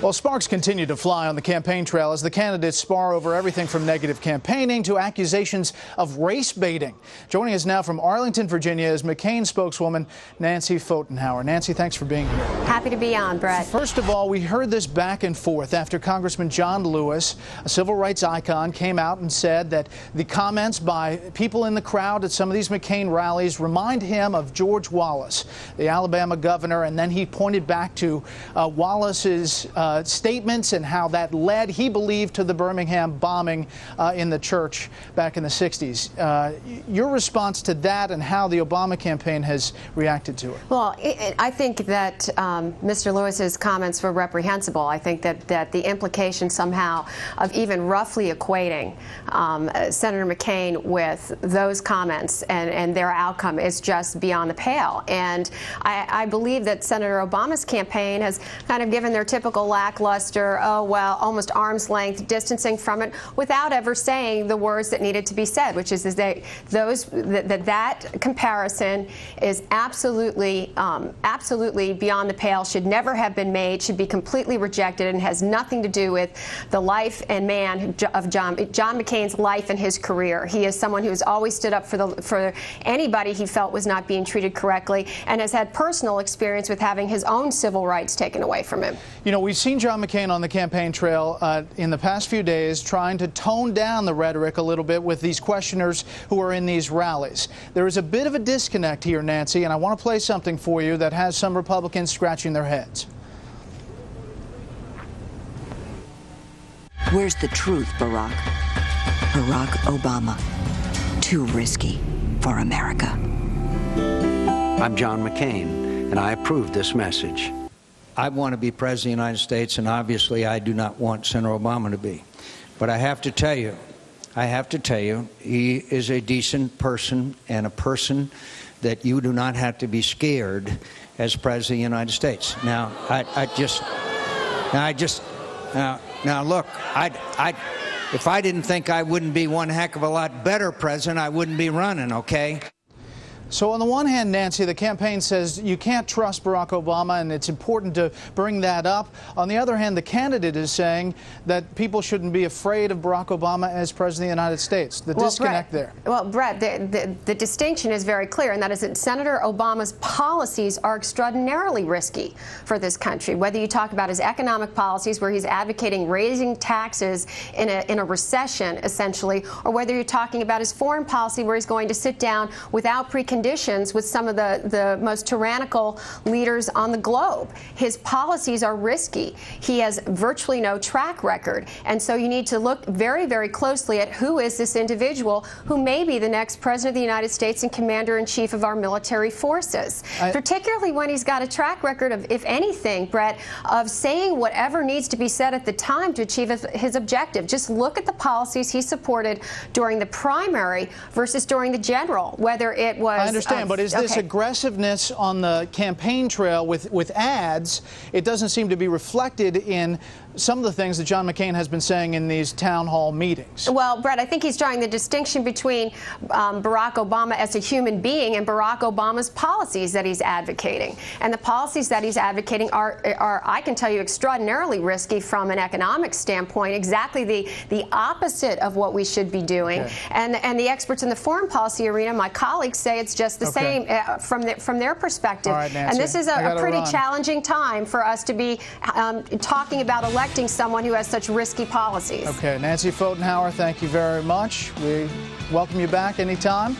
Well, sparks continue to fly on the campaign trail as the candidates spar over everything from negative campaigning to accusations of race baiting. Joining us now from Arlington, Virginia is McCain spokeswoman Nancy Pfotenhauer. Nancy, thanks for being here. Happy to be on, Bret. First of all, we heard this back and forth after Congressman John Lewis, a civil rights icon, came out and said that the comments by people in the crowd at some of these McCain rallies remind him of George Wallace, the Alabama governor, and then he pointed back to Wallace's statements and how that led, he believed, to the Birmingham bombing in the church back in the 60s. Your response to that and how the Obama campaign has reacted to it? Well, I think that Mr. Lewis's comments were reprehensible. I think that the implication somehow of even roughly equating Senator McCain with those comments and their outcome is just beyond the pale. And I believe that Senator Obama's campaign has kind of given their typical lackluster, oh, well, almost arm's length distancing from it without ever saying the words that needed to be said, which is that comparison is absolutely beyond the pale, should never have been made, should be completely rejected, and has nothing to do with the life and man of John McCain's life and his career. He is someone who has always stood up for anybody he felt was not being treated correctly, and has had personal experience with having his own civil rights taken away from him. You know, we've seen John McCain on the campaign trail in the past few days trying to tone down the rhetoric a little bit with these questioners who are in these rallies. There is a bit of a disconnect here, Nancy, and I want to play something for you that has some Republicans scratching their heads. Where's the truth, Barack? Barack Obama. Too risky for America. I'm John McCain, and I approve this message. I want to be President of the United States, and obviously I do not want Senator Obama to be. But I have to tell you, he is a decent person and a person that you do not have to be scared as President of the United States. Now, look, if I didn't think I wouldn't be one heck of a lot better president, I wouldn't be running, okay? So on the one hand, Nancy, the campaign says you can't trust Barack Obama, and it's important to bring that up. On the other hand, the candidate is saying that people shouldn't be afraid of Barack Obama as President of the United States. The disconnect there. Well, Bret, the distinction is very clear, and that is that Senator Obama's policies are extraordinarily risky for this country. Whether you talk about his economic policies, where he's advocating raising taxes in a recession, essentially, or whether you're talking about his foreign policy, where he's going to sit down without preconditions with some of the most tyrannical leaders on the globe. His policies are risky. He has virtually no track record. And so you need to look very, very closely at who is this individual who may be the next President of the United States and Commander-in-Chief of our military forces, particularly when he's got a track record of, if anything, Bret, of saying whatever needs to be said at the time to achieve his objective. Just look at the policies he supported during the primary versus during the general, whether it was... I understand, but is this aggressiveness on the campaign trail with ads? It doesn't seem to be reflected in some of the things that John McCain has been saying in these town hall meetings. Well, Bret, I think he's drawing the distinction between Barack Obama as a human being and Barack Obama's policies that he's advocating. And the policies that he's advocating are I can tell you, extraordinarily risky from an economic standpoint, exactly the opposite of what we should be doing. Okay. And the experts in the foreign policy arena, my colleagues, say it's just the same from their perspective. All right, Nancy, and this is a pretty challenging time for us to be talking about electing someone who has such risky policies. Okay, Nancy Pfotenhauer, thank you very much. We welcome you back anytime.